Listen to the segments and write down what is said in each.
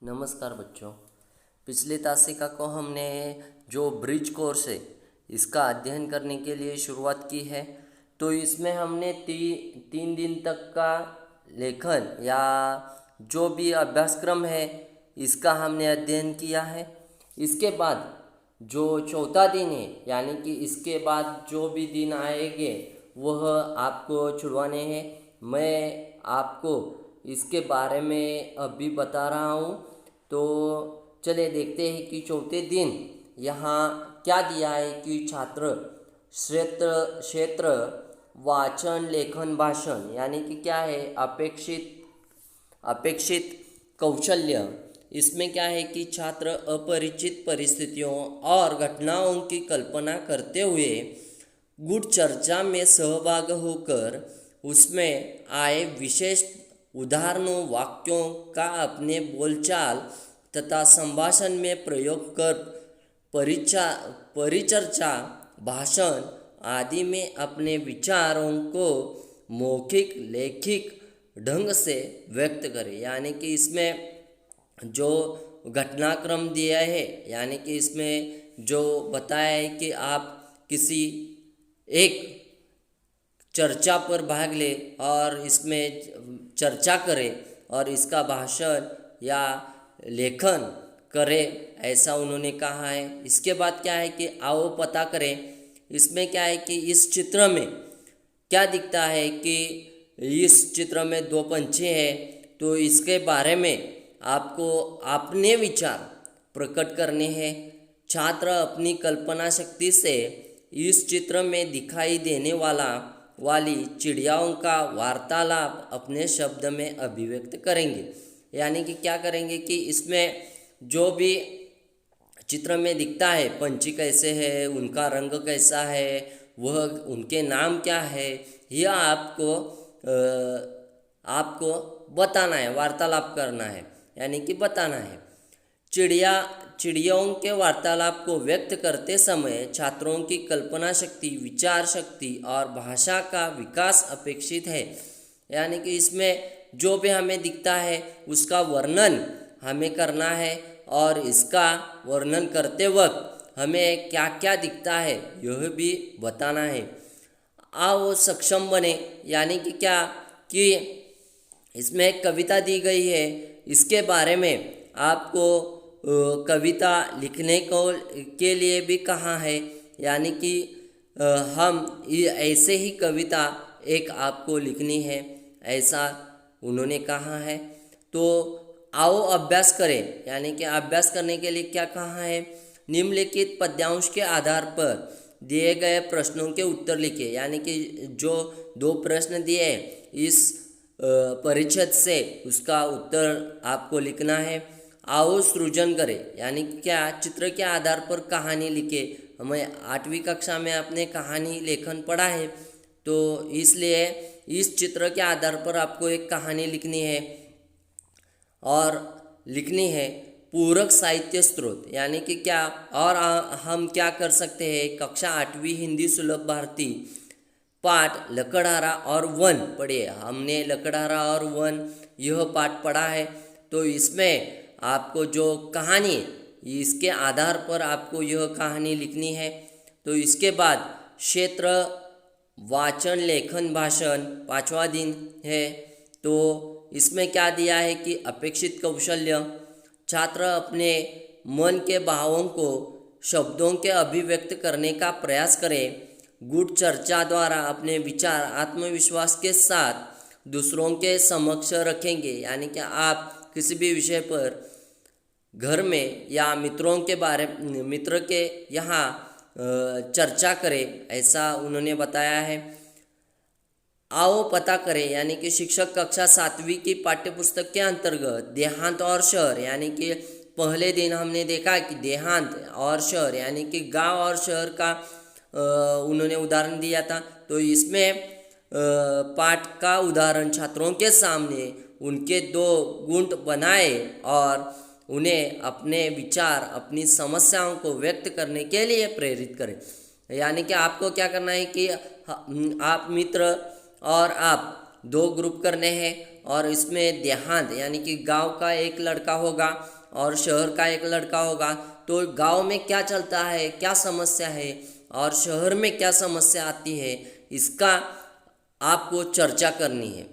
नमस्कार बच्चों। पिछली तासिका को हमने जो ब्रिज कोर्स है इसका अध्ययन करने के लिए शुरुआत की है। तो इसमें हमने 3 दिन तक का लेखन या जो भी अभ्यासक्रम है इसका हमने अध्ययन किया है। इसके बाद जो चौथा दिन है यानी कि इसके बाद जो भी दिन आएंगे वह आपको छुड़वाने हैं। मैं आपको इसके बारे में अभी बता रहा हूँ। तो चलिए देखते हैं कि चौथे दिन यहाँ क्या दिया है कि छात्र क्षेत्र वाचन लेखन भाषण यानी कि क्या है अपेक्षित कौशल्य। इसमें क्या है कि छात्र अपरिचित परिस्थितियों और घटनाओं की कल्पना करते हुए गुट चर्चा में सहभाग होकर उसमें आए विशेष उदाहरणों वाक्यों का अपने बोलचाल तथा संभाषण में प्रयोग कर परिचर्चा भाषण आदि में अपने विचारों को मौखिक लेखिक ढंग से व्यक्त करें। यानी कि इसमें जो घटनाक्रम दिया है यानी कि इसमें जो बताया है कि आप किसी एक चर्चा पर भाग ले और इसमें चर्चा करें और इसका भाषण या लेखन करें, ऐसा उन्होंने कहा है। इसके बाद क्या है कि आओ पता करें। इसमें क्या है कि इस चित्र में क्या दिखता है कि इस चित्र में 2 पंछी हैं। तो इसके बारे में आपको अपने विचार प्रकट करने हैं। छात्र अपनी कल्पना शक्ति से इस चित्र में दिखाई देने वाली चिड़ियाओं का वार्तालाप अपने शब्द में अभिव्यक्त करेंगे। यानी कि क्या करेंगे कि इसमें जो भी चित्र में दिखता है पंछी कैसे है, उनका रंग कैसा है, वह उनके नाम क्या है, यह आपको बताना है, वार्तालाप करना है यानी कि बताना है। चिड़ियों के वार्तालाप को व्यक्त करते समय छात्रों की कल्पना शक्ति, विचार शक्ति और भाषा का विकास अपेक्षित है। यानी कि इसमें जो भी हमें दिखता है उसका वर्णन हमें करना है और इसका वर्णन करते वक्त हमें क्या क्या दिखता है यह भी बताना है। आओ सक्षम बने यानी कि क्या कि इसमें एक कविता दी गई है, इसके बारे में आपको कविता लिखने के लिए भी कहा है। यानी कि हम ऐसे ही कविता एक आपको लिखनी है, ऐसा उन्होंने कहा है। तो आओ अभ्यास करें यानी कि अभ्यास करने के लिए क्या कहा है, निम्नलिखित पद्यांश के आधार पर दिए गए प्रश्नों के उत्तर लिखिए। यानी कि जो 2 प्रश्न दिए इस परिच्छेद से उसका उत्तर आपको लिखना है। आओ सृजन करें यानी क्या चित्र के आधार पर कहानी लिखे। हमें 8वीं कक्षा में अपने कहानी लेखन पढ़ा है, तो इसलिए इस चित्र के आधार पर आपको एक कहानी लिखनी है और लिखनी है पूरक साहित्य स्रोत। यानी कि क्या और हम क्या कर सकते हैं, कक्षा 8वीं हिंदी सुलभ भारती पाठ लकड़हारा और वन पढ़िए। हमने लकड़हारा और वन यह पाठ पढ़ा है। तो इसमें आपको जो कहानी इसके आधार पर आपको यह कहानी लिखनी है। तो इसके बाद क्षेत्र वाचन लेखन भाषण 5वां दिन है। तो इसमें क्या दिया है कि अपेक्षित कौशल्य, छात्र अपने मन के भावों को शब्दों के अभिव्यक्त करने का प्रयास करें। गुट चर्चा द्वारा अपने विचार आत्मविश्वास के साथ दूसरों के समक्ष रखेंगे। यानी कि आप किसी भी विषय पर घर में या मित्र के यहाँ चर्चा करें, ऐसा उन्होंने बताया है। आओ पता करें यानी कि शिक्षक कक्षा 7वीं की पाठ्यपुस्तक के अंतर्गत देहांत और शहर, यानी कि पहले दिन हमने देखा कि देहांत और शहर यानी कि गांव और शहर का उन्होंने उदाहरण दिया था। तो इसमें पाठ का उदाहरण छात्रों के सामने उनके 2 गुंट बनाए और उन्हें अपने विचार अपनी समस्याओं को व्यक्त करने के लिए प्रेरित करें। यानी कि आपको क्या करना है कि आप मित्र और आप दो ग्रुप करने हैं और इसमें देहात यानी कि गांव का एक लड़का होगा और शहर का एक लड़का होगा। तो गांव में क्या चलता है, क्या समस्या है और शहर में क्या समस्या आती है, इसका आपको चर्चा करनी है।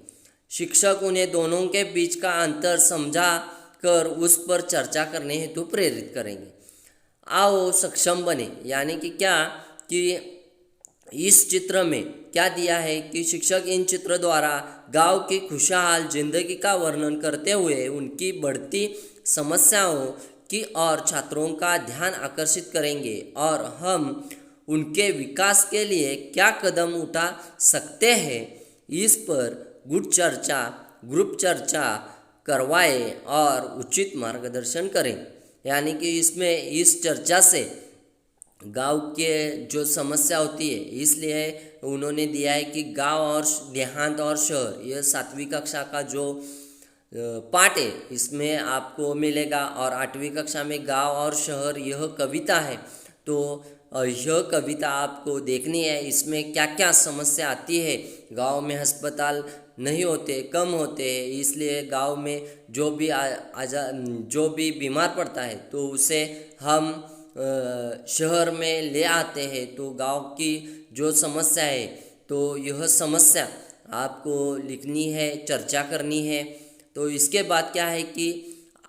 शिक्षक उन्हें दोनों के बीच का अंतर समझा कर उस पर चर्चा करने हेतु प्रेरित करेंगे। आओ सक्षम बने यानी कि क्या कि इस चित्र में क्या दिया है कि शिक्षक इन चित्र द्वारा गांव की खुशहाल जिंदगी का वर्णन करते हुए उनकी बढ़ती समस्याओं की और छात्रों का ध्यान आकर्षित करेंगे और हम उनके विकास के लिए क्या कदम उठा सकते हैं इस पर ग्रुप चर्चा करवाएं और उचित मार्गदर्शन करें। यानी कि इसमें इस चर्चा से गांव के जो समस्या होती है, इसलिए उन्होंने दिया है कि गांव और देहात और शहर, यह 7वीं कक्षा का जो पाठ है इसमें आपको मिलेगा। और 8वीं कक्षा में गांव और शहर यह कविता है, तो यह कविता आपको देखनी है। इसमें क्या क्या समस्या आती है, गांव में अस्पताल नहीं होते, कम होते हैं, इसलिए गांव में जो भी बीमार पड़ता है तो उसे हम शहर में ले आते हैं। तो गांव की जो समस्या है तो यह समस्या आपको लिखनी है, चर्चा करनी है। तो इसके बाद क्या है कि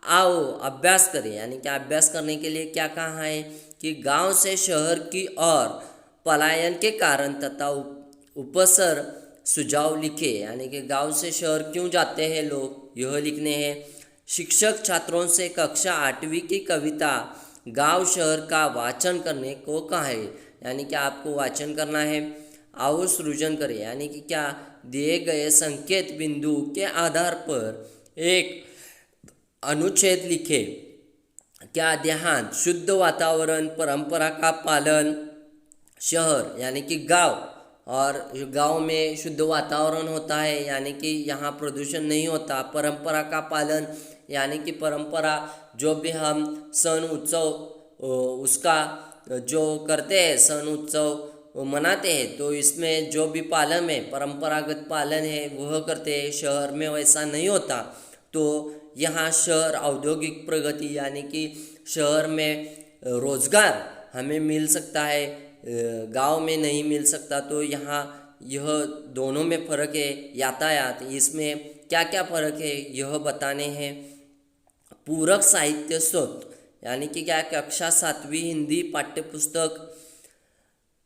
आओ अभ्यास करें, यानी कि अभ्यास करने के लिए क्या कहा है कि गांव से शहर की ओर पलायन के कारण तथा उपसर सुझाव लिखे, यानी कि गांव से शहर क्यों जाते हैं लोग, यह लिखने हैं। शिक्षक छात्रों से कक्षा 8वीं की कविता गांव शहर का वाचन करने को कहे, यानी कि आपको वाचन करना है। आओ सृजन करें, यानी कि क्या दिए गए संकेत बिंदु के आधार पर एक अनुच्छेद लिखे। क्या देहात शुद्ध वातावरण परंपरा का पालन, शहर यानी कि गांव, और गांव में शुद्ध वातावरण होता है यानी कि यहाँ प्रदूषण नहीं होता। परंपरा का पालन यानी कि परंपरा जो भी हम सन उत्सव उसका जो करते हैं, सन उत्सव मनाते हैं, तो इसमें जो भी पालन है, परंपरागत पालन है वह करते हैं। शहर में वैसा नहीं होता। तो यहाँ शहर औद्योगिक प्रगति यानी कि शहर में रोजगार हमें मिल सकता है, गांव में नहीं मिल सकता। तो यहाँ यह दोनों में फ़र्क है। यातायात, इसमें क्या क्या फ़र्क है यह बताने हैं। पूरक साहित्य स्रोत यानी कि क्या, कक्षा 7वीं हिंदी पाठ्यपुस्तक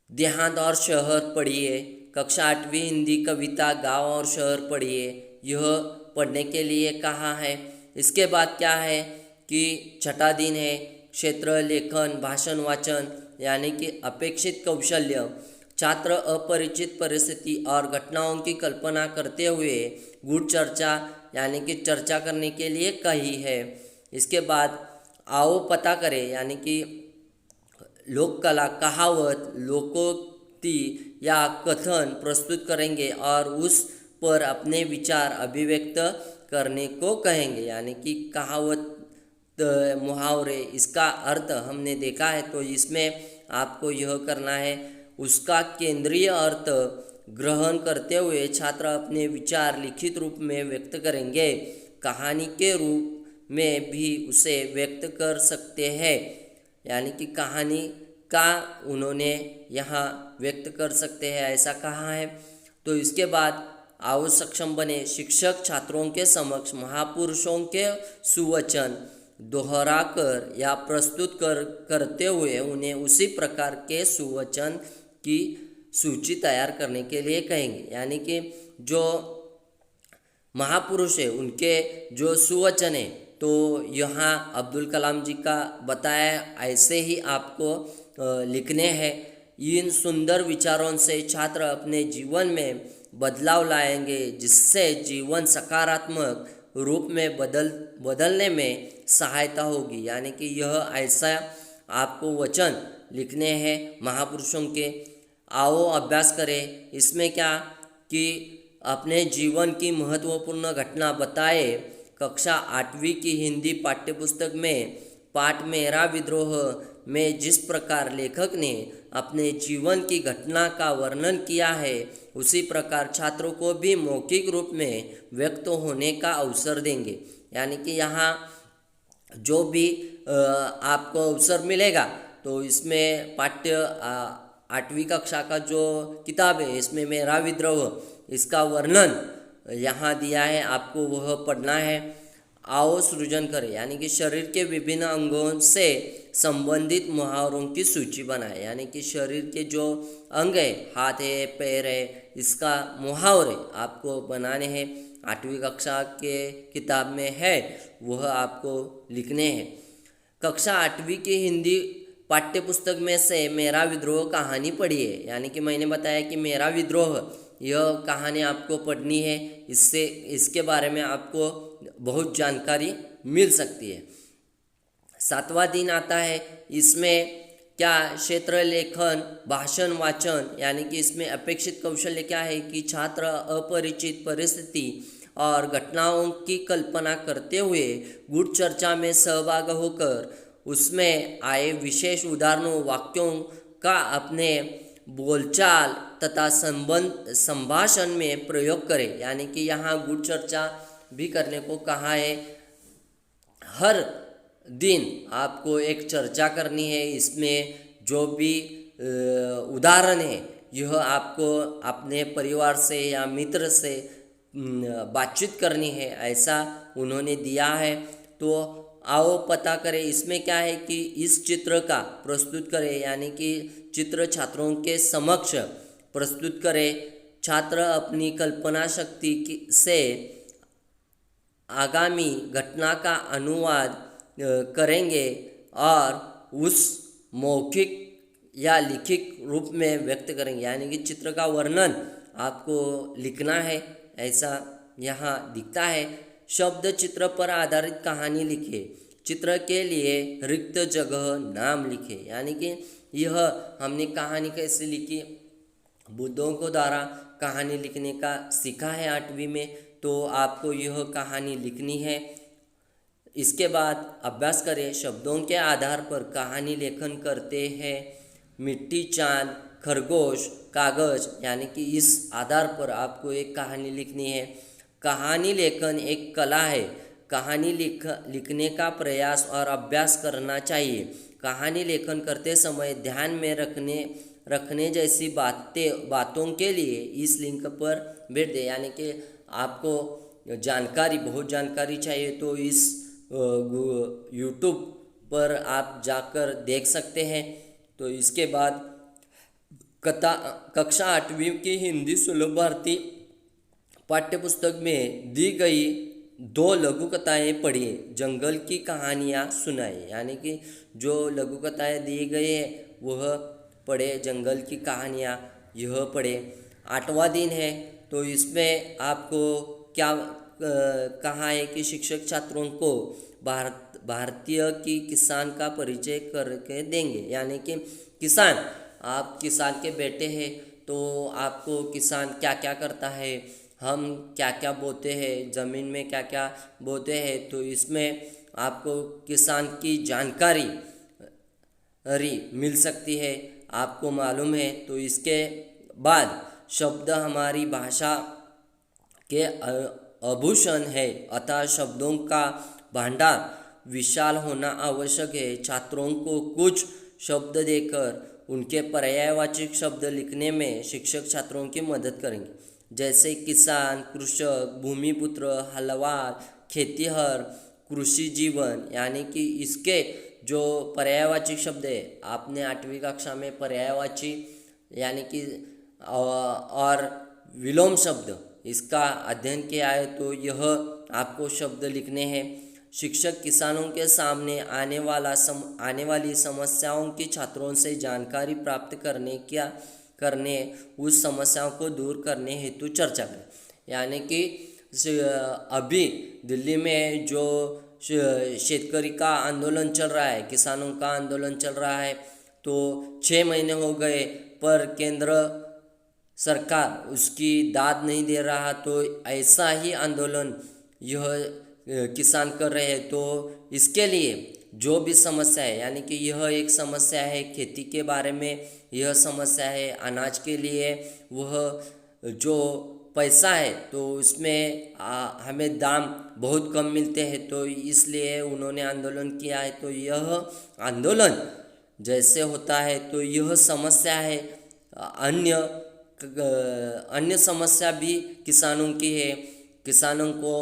देहात और शहर पढ़िए। कक्षा 8वीं हिंदी कविता गांव और शहर पढ़िए, यह पढ़ने के लिए कहा है। इसके बाद क्या है कि छठा दिन है क्षेत्र लेखन भाषण वाचन, यानी कि अपेक्षित कौशल्य। छात्र अपरिचित परिस्थिति और घटनाओं की कल्पना करते हुए गुड़ चर्चा यानी कि चर्चा करने के लिए कही है। इसके बाद आओ पता करें, यानी कि लोक कला, कहावत, लोकोक्ति या कथन प्रस्तुत करेंगे और उस पर अपने विचार अभिव्यक्त करने को कहेंगे। यानी कि कहावत, मुहावरे, इसका अर्थ हमने देखा है, तो इसमें आपको यह करना है। उसका केंद्रीय अर्थ ग्रहण करते हुए छात्र अपने विचार लिखित रूप में व्यक्त करेंगे। कहानी के रूप में भी उसे व्यक्त कर सकते हैं, यानी कि कहानी का उन्होंने यहाँ व्यक्त कर सकते हैं, ऐसा कहा है। तो इसके बाद आओ सक्षम बने। शिक्षक छात्रों के समक्ष महापुरुषों के सुवचन दोहराकर या प्रस्तुत करते हुए उन्हें उसी प्रकार के सुवचन की सूची तैयार करने के लिए कहेंगे। यानी कि जो महापुरुष है उनके जो सुवचन है, तो यहाँ अब्दुल कलाम जी का बताया ऐसे ही आपको लिखने हैं। इन सुंदर विचारों से छात्र अपने जीवन में बदलाव लाएंगे, जिससे जीवन सकारात्मक रूप में बदलने में सहायता होगी। यानी कि यह ऐसा आपको वचन लिखने हैं महापुरुषों के। आओ अभ्यास करें। इसमें क्या कि अपने जीवन की महत्वपूर्ण घटना बताए। कक्षा 8वीं की हिंदी पाठ्यपुस्तक में पाठ मेरा विद्रोह में जिस प्रकार लेखक ने अपने जीवन की घटना का वर्णन किया है, उसी प्रकार छात्रों को भी मौखिक रूप में व्यक्त होने का अवसर देंगे। यानी कि यहाँ जो भी आपको अवसर मिलेगा, तो इसमें पाठ्य 8वीं कक्षा का जो किताब है, इसमें मेरा विद्रोह, इसका वर्णन यहाँ दिया है, आपको वह पढ़ना है। आओ सृजन करें, यानी कि शरीर के विभिन्न अंगों से संबंधित मुहावरों की सूची बनाए। यानी कि शरीर के जो अंग है, हाथ है, पैर है, इसका मुहावरे आपको बनाने हैं। 8वीं कक्षा के किताब में है, वह आपको लिखने हैं। कक्षा 8वीं की हिंदी पाठ्य पुस्तक में से मेरा विद्रोह कहानी पढ़िए। यानी कि मैंने बताया कि मेरा विद्रोह, यह कहानी आपको पढ़नी है, इससे इसके बारे में आपको बहुत जानकारी मिल सकती है। 7वां दिन आता है, इसमें क्या क्षेत्र लेखन, भाषण, वाचन, यानी कि इसमें अपेक्षित कौशल्य क्या है कि छात्र अपरिचित परिस्थिति और घटनाओं की कल्पना करते हुए गुट चर्चा में सहभाग होकर उसमें आए विशेष उदाहरणों, वाक्यों का अपने बोलचाल तथा संभाषण में प्रयोग करें। यानी कि यहाँ गुट चर्चा भी करने को कहा है। हर दिन आपको एक चर्चा करनी है, इसमें जो भी उदाहरण है, यह आपको अपने परिवार से या मित्र से बातचीत करनी है, ऐसा उन्होंने दिया है। तो आओ पता करें, इसमें क्या है कि इस चित्र का प्रस्तुत करें, यानी कि चित्र छात्रों के समक्ष प्रस्तुत करें। छात्र अपनी कल्पना शक्ति से आगामी घटना का अनुवाद करेंगे और उस मौखिक या लिखित रूप में व्यक्त करेंगे। यानी कि चित्र का वर्णन आपको लिखना है, ऐसा यहाँ दिखता है। शब्द चित्र पर आधारित कहानी लिखे, चित्र के लिए रिक्त जगह नाम लिखे। यानी कि यह हमने कहानी कैसे लिखी, बुद्धों को द्वारा कहानी लिखने का सीखा है 8वीं में, तो आपको यह कहानी लिखनी है। इसके बाद अभ्यास करें, शब्दों के आधार पर कहानी लेखन करते हैं। मिट्टी, चांद, खरगोश, कागज, यानी कि इस आधार पर आपको एक कहानी लिखनी है। कहानी लेखन एक कला है, कहानी लिखने का प्रयास और अभ्यास करना चाहिए। कहानी लेखन करते समय ध्यान में रखने जैसी बातों के लिए इस लिंक पर भेज दें। यानी कि आपको बहुत जानकारी चाहिए, तो इस यूट्यूब पर आप जाकर देख सकते हैं। तो इसके बाद कक्षा 8वीं की हिंदी सुलभ भारती पाठ्यपुस्तक में दी गई 2 लघु कथाएँ पढ़िए, जंगल की कहानियाँ सुनाइए। यानी कि जो लघु कथाएँ दी गई है वह पढ़े, जंगल की कहानियाँ यह पढ़े। 8वां दिन है, तो इसमें आपको क्या कहा है कि शिक्षक छात्रों को भारतीय की किसान का परिचय करके देंगे। यानी कि किसान, आप किसान के बेटे हैं, तो आपको किसान क्या क्या करता है, हम क्या क्या बोते हैं, ज़मीन में क्या क्या बोते हैं, तो इसमें आपको किसान की जानकारी मिल सकती है, आपको मालूम है। तो इसके बाद शब्द हमारी भाषा के आभूषण है, अतः शब्दों का भंडार विशाल होना आवश्यक है। छात्रों को कुछ शब्द देकर उनके पर्यायवाची शब्द लिखने में शिक्षक छात्रों की मदद करेंगे, जैसे किसान, कृषक, भूमिपुत्र, हलवार, खेतीहर, कृषि जीवन। यानी कि इसके जो पर्यायवाची शब्द है, आपने 8वीं कक्षा में पर्यायवाची यानी कि और विलोम शब्द इसका अध्ययन किया है, तो यह आपको शब्द लिखने हैं। शिक्षक किसानों के सामने आने वाली समस्याओं की छात्रों से जानकारी प्राप्त करने उस समस्याओं को दूर करने हेतु चर्चा करें। यानी कि अभी दिल्ली में जो शेतकरी का आंदोलन चल रहा है, किसानों का आंदोलन चल रहा है, तो 6 महीने हो गए पर केंद्र सरकार उसकी दाद नहीं दे रहा, तो ऐसा ही आंदोलन यह किसान कर रहे हैं, तो इसके लिए जो भी समस्या है, यानी कि यह एक समस्या है खेती के बारे में, यह समस्या है अनाज के लिए, वह जो पैसा है तो उसमें हमें दाम बहुत कम मिलते हैं, तो इसलिए उन्होंने आंदोलन किया है। तो यह आंदोलन जैसे होता है तो यह समस्या है। अन्य अन्य समस्या भी किसानों की है। किसानों को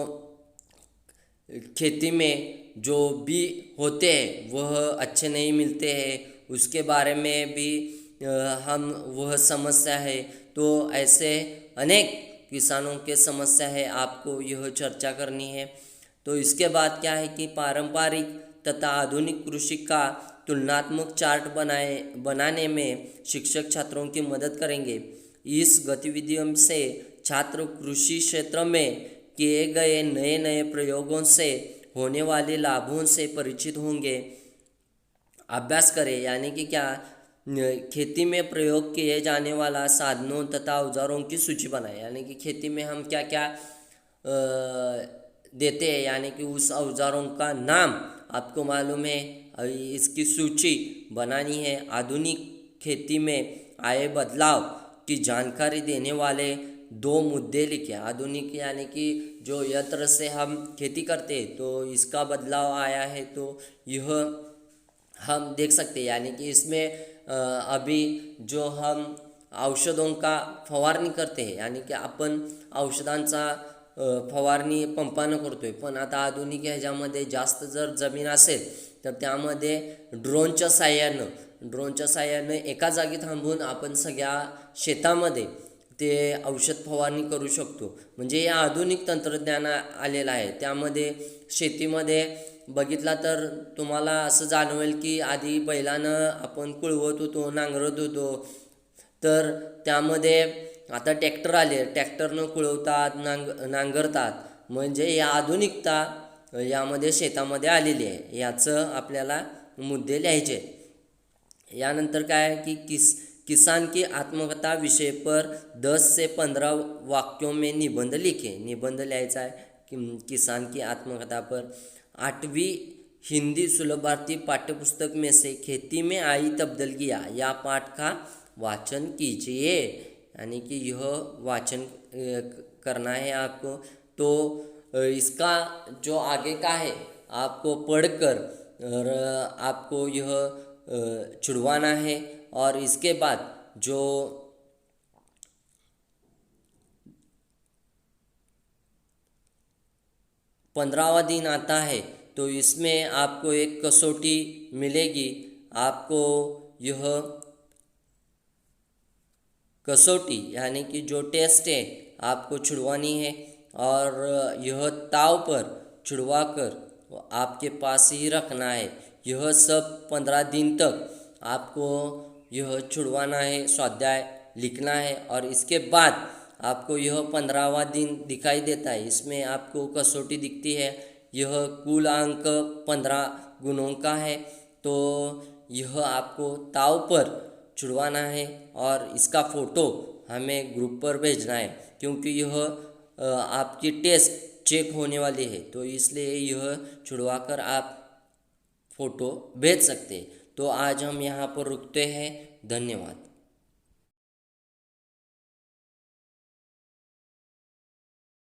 खेती में जो भी होते हैं वह अच्छे नहीं मिलते हैं, उसके बारे में भी हम वह समस्या है। तो ऐसे अनेक किसानों के समस्या है, आपको यह चर्चा करनी है। तो इसके बाद क्या है कि पारंपरिक तथा आधुनिक कृषि का तुलनात्मक चार्ट बनाने में शिक्षक छात्रों की मदद करेंगे। इस गतिविधियों से छात्र कृषि क्षेत्र में किए गए नए नए प्रयोगों से होने वाले लाभों से परिचित होंगे। अभ्यास करें, यानी कि क्या, खेती में प्रयोग किए जाने वाला साधनों तथा औजारों की सूची बनाएं। यानी कि खेती में हम क्या क्या देते हैं, यानी कि उस औजारों का नाम आपको मालूम है, इसकी सूची बनानी है। आधुनिक खेती में आए बदलाव की जानकारी देने वाले 2 मुद्दे लिखे। आधुनिक यानी कि जो यंत्र से हम खेती करते हैं तो इसका बदलाव आया है, तो यह हम देख सकते हैं। यानी कि इसमें अभी जो हम औषधों का फवारणी करते हैं, यानी की आपण औषधांचा फवारणी पंपानं करतोय, पण आता आधुनिक ह्याच्यामध्ये जास्त जर जमीन असेल तर त्यामध्ये ड्रोनच्या साह्यानं एका जागी थांबून आपण सगळ्या शेतामध्ये ते औषध फवारणी करू शकतो। म्हणजे या आधुनिक तंत्रज्ञान आलेलं आहे। त्यामध्ये शेतीमध्ये बघितला तर तुम्हाला असं जाणवेल की आधी बैलानं आपण कुळवत होतो, नांगरत होतो, तर त्यामध्ये आता ट्रॅक्टर आले, ट्रॅक्टरनं कुळवतात, नांगरतात। म्हणजे या आधुनिकता यामध्ये शेतामध्ये आलेली आहे। याचं आपल्याला मुद्दे लिहायचे। यानंतर काय आहे की किसान की आत्मकथा विषय पर 10 से 15 वाक्यों में निबंध लिखे। निबंध लिहायचा है किसान की आत्मकथा पर। 8वीं हिंदी सुलभ भारतीय पाठ्यपुस्तक में से खेती में आई तब्दीलियाँ या पाठ का वाचन कीजिए। यानी कि यह वाचन करना है आपको। तो इसका जो आगे का है आपको पढ़कर और आपको यह छुड़वाना है। और इसके बाद जो 15वां दिन आता है तो इसमें आपको एक कसौटी मिलेगी। आपको यह कसौटी यानी कि जो टेस्ट है आपको छुड़वानी है, और यह ताव पर छुड़वा कर आपके पास ही रखना है। यह सब 15 दिन तक आपको यह छुड़वाना है, स्वाध्याय लिखना है। और इसके बाद आपको यह 15वां दिन दिखाई देता है, इसमें आपको कसौटी दिखती है। यह कुल अंक 15 गुणों का है। तो यह आपको ताव पर छुड़वाना है और इसका फ़ोटो हमें ग्रुप पर भेजना है, क्योंकि यह आपकी टेस्ट चेक होने वाली है, तो इसलिए यह छुड़वा कर आप फ़ोटो भेज सकते हैं। तो आज हम यहाँ पर रुकते हैं। धन्यवाद।